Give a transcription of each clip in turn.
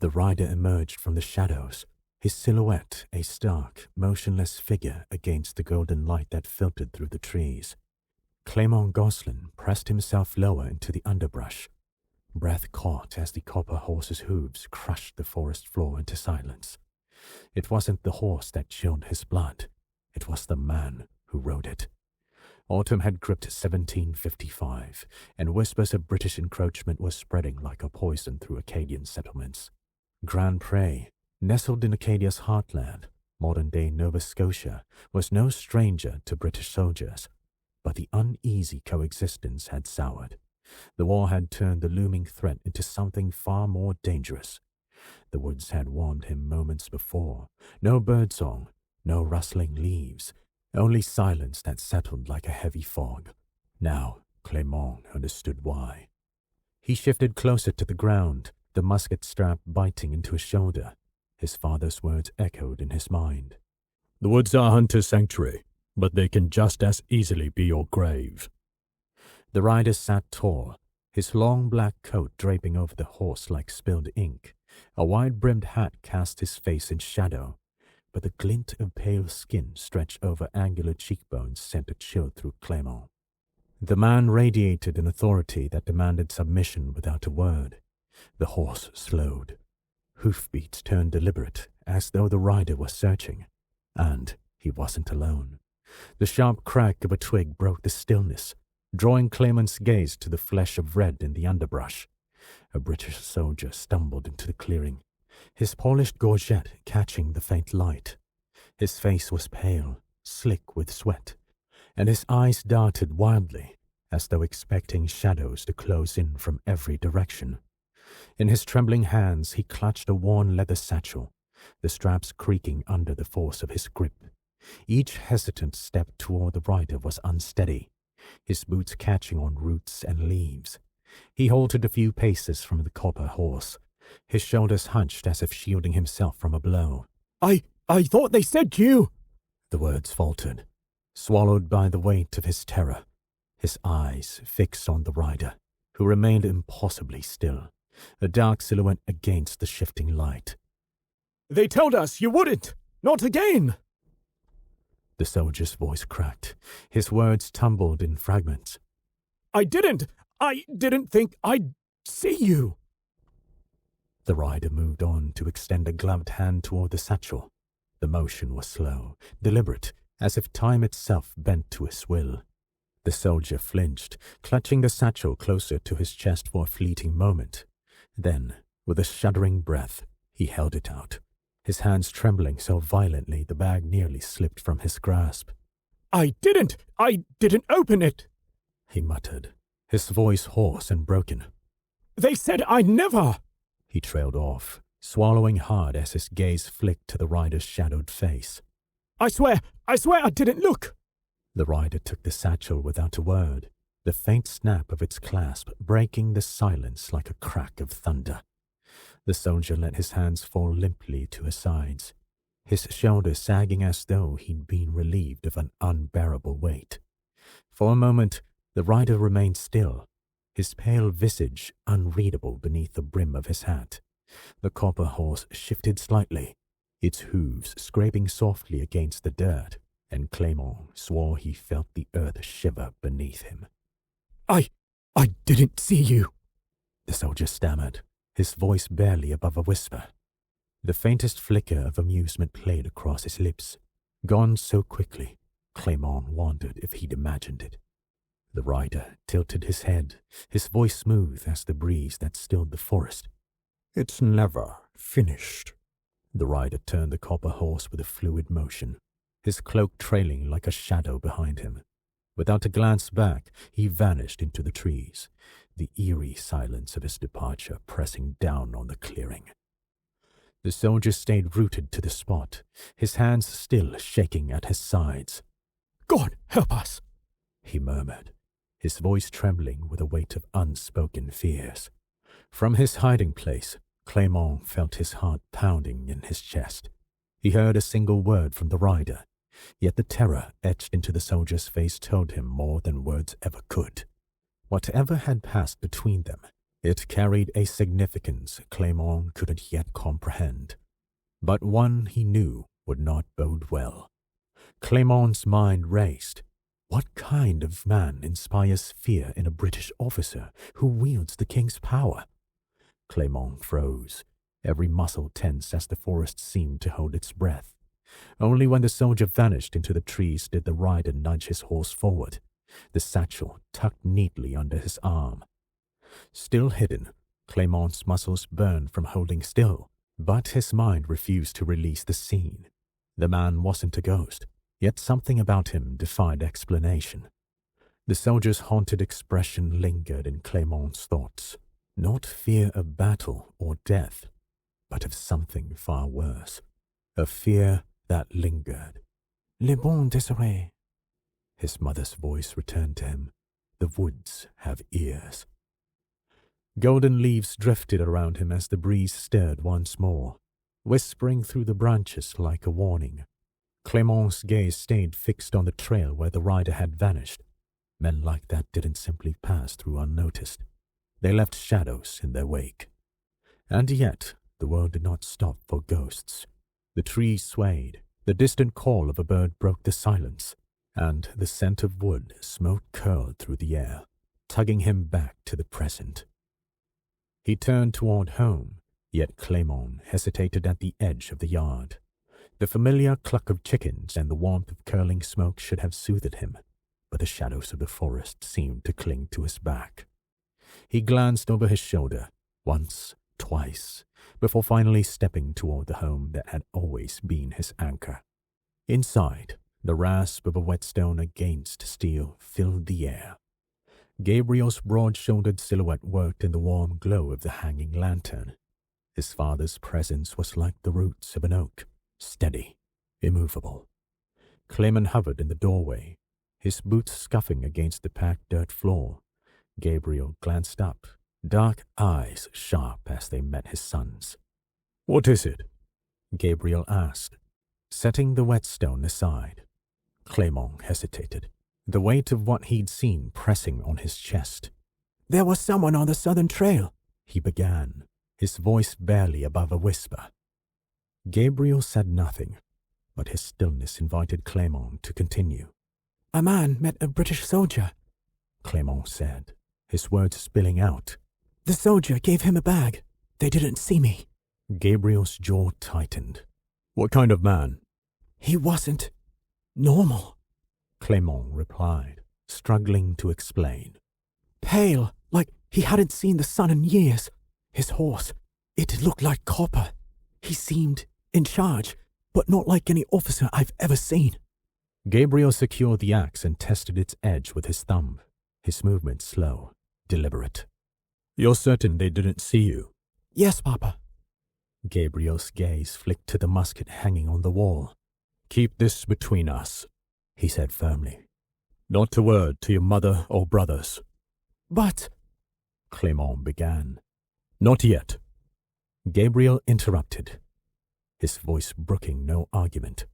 The rider emerged from the shadows, his silhouette a stark, motionless figure against the golden light that filtered through the trees. Clément Gosselin pressed himself lower into the underbrush. Breath caught as the copper horse's hooves crushed the forest floor into silence. It wasn't the horse that chilled his blood. It was the man who rode it. Autumn had gripped 1755, and whispers of British encroachment were spreading like a poison through Acadian settlements. Grand Pré, nestled in Acadia's heartland, modern-day Nova Scotia, was no stranger to British soldiers, but the uneasy coexistence had soured. The war had turned the looming threat into something far more dangerous. The woods had warned him moments before. No birdsong, no rustling leaves, only silence that settled like a heavy fog. Now Clément understood why. He shifted closer to the ground, the musket strap biting into his shoulder. His father's words echoed in his mind. "The woods are hunter's sanctuary, but they can just as easily be your grave." The rider sat tall, his long black coat draping over the horse like spilled ink. A wide-brimmed hat cast his face in shadow, but the glint of pale skin stretched over angular cheekbones sent a chill through Clément. The man radiated an authority that demanded submission without a word. The horse slowed. Hoofbeats turned deliberate, as though the rider was searching. And he wasn't alone. The sharp crack of a twig broke the stillness, drawing Clément's gaze to the flesh of red in the underbrush. A British soldier stumbled into the clearing, his polished gorget catching the faint light. His face was pale, slick with sweat, and his eyes darted wildly, as though expecting shadows to close in from every direction. In his trembling hands he clutched a worn leather satchel, the straps creaking under the force of his grip. Each hesitant step toward the rider was unsteady, his boots catching on roots and leaves. He halted a few paces from the copper horse, his shoulders hunched as if shielding himself from a blow. I thought they said you—" The words faltered, swallowed by the weight of his terror, his eyes fixed on the rider, who remained impossibly still, a dark silhouette against the shifting light. "They told us you wouldn't! Not again!" The soldier's voice cracked, his words tumbled in fragments. I didn't think I'd see you." The rider moved on to extend a gloved hand toward the satchel. The motion was slow, deliberate, as if time itself bent to his will. The soldier flinched, clutching the satchel closer to his chest for a fleeting moment. Then, with a shuddering breath, he held it out, his hands trembling so violently the bag nearly slipped from his grasp. I didn't open it," he muttered, his voice hoarse and broken. "They said I never—" He trailed off, swallowing hard as his gaze flicked to the rider's shadowed face. I swear I didn't look." The rider took the satchel without a word, the faint snap of its clasp breaking the silence like a crack of thunder. The soldier let his hands fall limply to his sides, his shoulders sagging as though he'd been relieved of an unbearable weight. For a moment, the rider remained still, his pale visage unreadable beneath the brim of his hat. The copper horse shifted slightly, its hooves scraping softly against the dirt, and Clément swore he felt the earth shiver beneath him. I didn't see you," the soldier stammered, his voice barely above a whisper. The faintest flicker of amusement played across his lips, gone so quickly, Clément wondered if he'd imagined it. The rider tilted his head, his voice smooth as the breeze that stilled the forest. "It's never finished." The rider turned the copper horse with a fluid motion, his cloak trailing like a shadow behind him. Without a glance back, he vanished into the trees, the eerie silence of his departure pressing down on the clearing. The soldier stayed rooted to the spot, his hands still shaking at his sides. "God help us," he murmured, his voice trembling with a weight of unspoken fears. From his hiding place, Clément felt his heart pounding in his chest. He heard a single word from the rider, yet the terror etched into the soldier's face told him more than words ever could. Whatever had passed between them, It carried a significance Clément couldn't yet comprehend, but one he knew would not bode well. Clément's mind raced. What kind of man inspires fear in a British officer who wields the king's power? Clément froze, every muscle tense as the forest seemed to hold its breath. Only when the soldier vanished into the trees did the rider nudge his horse forward, the satchel tucked neatly under his arm. Still hidden, Clément's muscles burned from holding still, but his mind refused to release the scene. The man wasn't a ghost, yet something about him defied explanation. The soldier's haunted expression lingered in Clément's thoughts, not fear of battle or death, but of something far worse, a fear that lingered. "Le bon Désiré." His mother's voice returned to him. The woods have ears. Golden leaves drifted around him as the breeze stirred once more, whispering through the branches like a warning. Clément's gaze stayed fixed on the trail where the rider had vanished. Men like that didn't simply pass through unnoticed. They left shadows in their wake. And yet, the world did not stop for ghosts. The trees swayed, the distant call of a bird broke the silence, and the scent of wood smoke curled through the air, tugging him back to the present. He turned toward home, yet Clément hesitated at the edge of the yard. The familiar cluck of chickens and the warmth of curling smoke should have soothed him, but the shadows of the forest seemed to cling to his back. He glanced over his shoulder, once, twice, before finally stepping toward the home that had always been his anchor. Inside, the rasp of a whetstone against steel filled the air. Gabriel's broad-shouldered silhouette worked in the warm glow of the hanging lantern. His father's presence was like the roots of an oak, steady, immovable. Clément hovered in the doorway, his boots scuffing against the packed dirt floor. Gabriel glanced up, dark eyes sharp as they met his son's. "What is it?" Gabriel asked, setting the whetstone aside. Clément hesitated, the weight of what he'd seen pressing on his chest. "There was someone on the southern trail," he began, his voice barely above a whisper. Gabriel said nothing, but his stillness invited Clément to continue. "A man met a British soldier," Clément said, his words spilling out. "The soldier gave him a bag. They didn't see me." Gabriel's jaw tightened. "What kind of man?" "He wasn't normal," Clément replied, struggling to explain. "Pale, like he hadn't seen the sun in years. His horse, it looked like copper. He seemed in charge, but not like any officer I've ever seen." Gabriel secured the axe and tested its edge with his thumb, his movement slow, deliberate. "You're certain they didn't see you?" "Yes, Papa." Gabriel's gaze flicked to the musket hanging on the wall. "Keep this between us," he said firmly. "Not a word to your mother or brothers." "But," Clément began. "Not yet." Gabriel interrupted, his voice brooking no argument.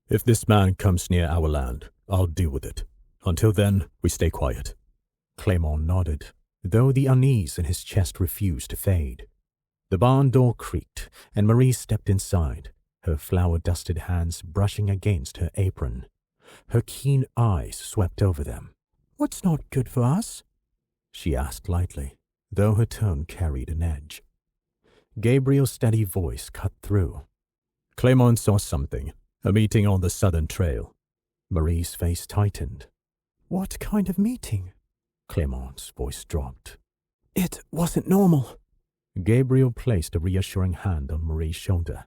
"If this man comes near our land, I'll deal with it. Until then, we stay quiet." Clément nodded, though the unease in his chest refused to fade. The barn door creaked, and Marie stepped inside, her flour-dusted hands brushing against her apron. Her keen eyes swept over them. "What's not good for us?" she asked lightly, though her tone carried an edge. Gabriel's steady voice cut through. "Clément saw something, a meeting on the southern trail." Marie's face tightened. "What kind of meeting?" Clément's voice dropped. "It wasn't normal." Gabriel placed a reassuring hand on Marie's shoulder.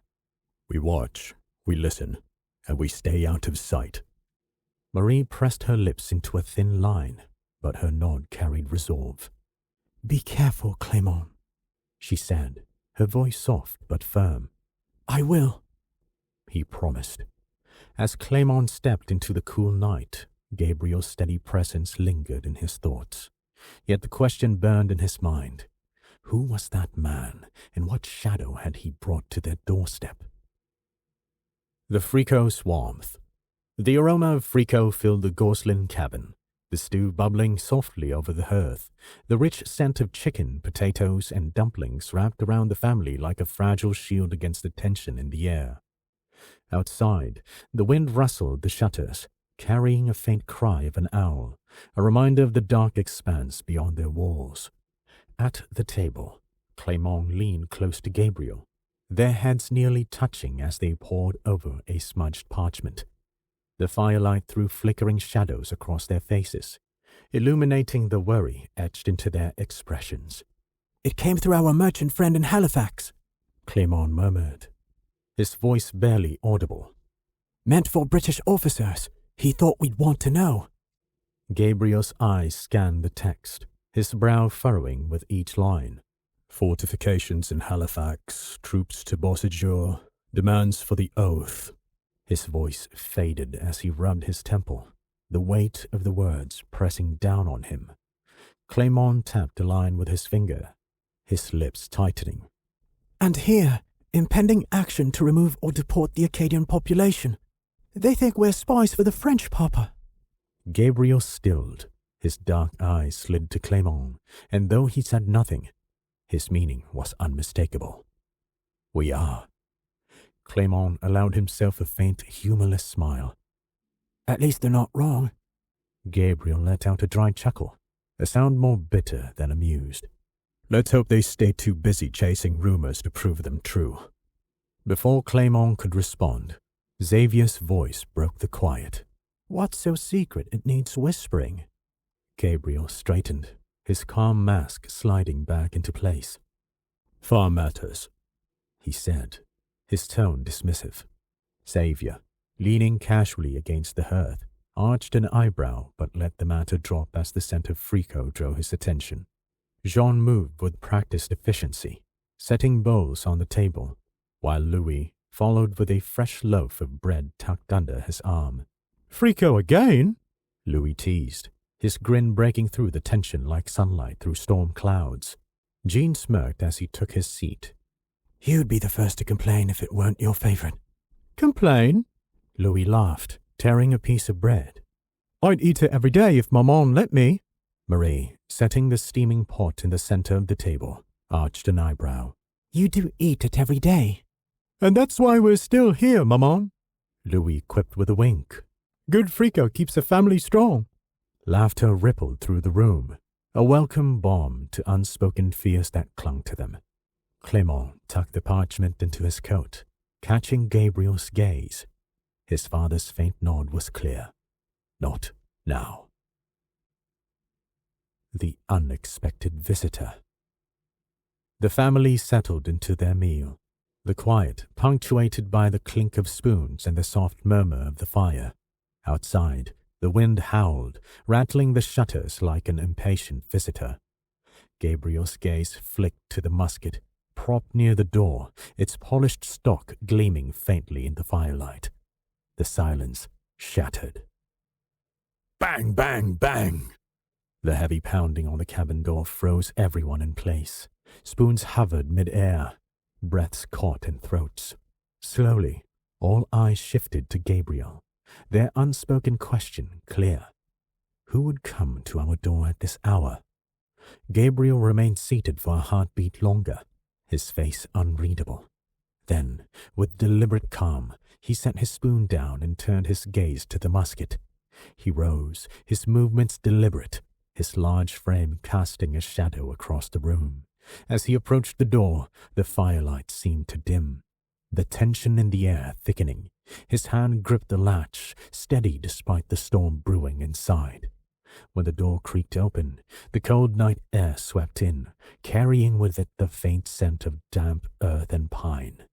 "We watch, we listen, and we stay out of sight." Marie pressed her lips into a thin line, but her nod carried resolve. "Be careful, Clément," she said, her voice soft but firm. "I will," he promised. As Clément stepped into the cool night, Gabriel's steady presence lingered in his thoughts. Yet the question burned in his mind. Who was that man, and what shadow had he brought to their doorstep? The Frico's warmth. The aroma of Frico filled the Gosselin cabin, the the stew bubbling softly over the hearth, the rich scent of chicken, potatoes, and dumplings wrapped around the family like a fragile shield against the tension in the air. Outside, the wind rustled the shutters, carrying a faint cry of an owl, a reminder of the dark expanse beyond their walls. At the table, Clément leaned close to Gabriel, their heads nearly touching as they pored over a smudged parchment. The firelight threw flickering shadows across their faces, illuminating the worry etched into their expressions. "It came through our merchant friend in Halifax," Clément murmured, his voice barely audible. "Meant for British officers. He thought we'd want to know." Gabriel's eyes scanned the text, his brow furrowing with each line. Fortifications in Halifax, troops to Beausejour, demands for the oath. His voice faded as he rubbed his temple, the weight of the words pressing down on him. Clément tapped a line with his finger, his lips tightening. "And here, impending action to remove or deport the Acadian population. They think we're spies for the French, Papa." Gabriel stilled. His dark eyes slid to Clément, and though he said nothing, his meaning was unmistakable. "We are." Clément allowed himself a faint, humorless smile. "At least they're not wrong." Gabriel let out a dry chuckle, a sound more bitter than amused. "Let's hope they stay too busy chasing rumors to prove them true." Before Clément could respond, Xavier's voice broke the quiet. "What's so secret it needs whispering?" Gabriel straightened, his calm mask sliding back into place. "Farm matters," he said, his tone dismissive. Xavier, leaning casually against the hearth, arched an eyebrow but let the matter drop as the scent of fricot drew his attention. Jean moved with practiced efficiency, setting bowls on the table, while Louis followed with a fresh loaf of bread tucked under his arm. "Fricot again?" Louis teased, his grin breaking through the tension like sunlight through storm clouds. Jean smirked as he took his seat. "You'd be the first to complain if it weren't your favorite." "Complain?" Louis laughed, tearing a piece of bread. "I'd eat it every day if Maman let me." Marie, setting the steaming pot in the center of the table, arched an eyebrow. "You do eat it every day." "And that's why we're still here, Maman," Louis quipped with a wink. "Good fricot keeps a family strong." Laughter rippled through the room, a welcome balm to unspoken fears that clung to them. Clément tucked the parchment into his coat, catching Gabriel's gaze. His father's faint nod was clear. Not now. The unexpected visitor. The family settled into their meal, the quiet punctuated by the clink of spoons and the soft murmur of the fire. Outside, the wind howled, rattling the shutters like an impatient visitor. Gabriel's gaze flicked to the musket, propped near the door, its polished stock gleaming faintly in the firelight. The silence shattered. Bang, bang, bang! The heavy pounding on the cabin door froze everyone in place. Spoons hovered mid-air, breaths caught in throats. Slowly, all eyes shifted to Gabriel, their unspoken question clear. Who would come to our door at this hour? Gabriel remained seated for a heartbeat longer, his face unreadable. Then, with deliberate calm, he set his spoon down and turned his gaze to the musket. He rose, his movements deliberate, his large frame casting a shadow across the room. As he approached the door, the firelight seemed to dim, the tension in the air thickening. His hand gripped the latch, steady despite the storm brewing inside. When the door creaked open, the cold night air swept in, carrying with it the faint scent of damp earth and pine.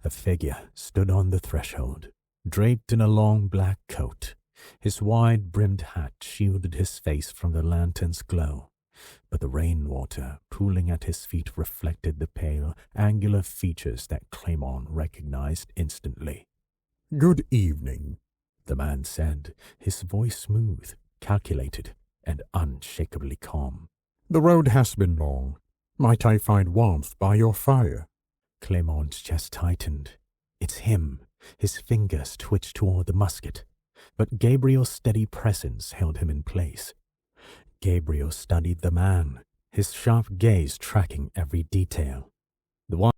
A figure stood on the threshold, draped in a long black coat. His wide-brimmed hat shielded his face from the lantern's glow, but the rainwater pooling at his feet reflected the pale, angular features that Clément recognized instantly. "Good evening," the man said, his voice smooth, calculated, and unshakably calm. "The road has been long. Might I find warmth by your fire?" Clément's chest tightened. It's him. His fingers twitched toward the musket, but Gabriel's steady presence held him in place. Gabriel studied the man, his sharp gaze tracking every detail. The one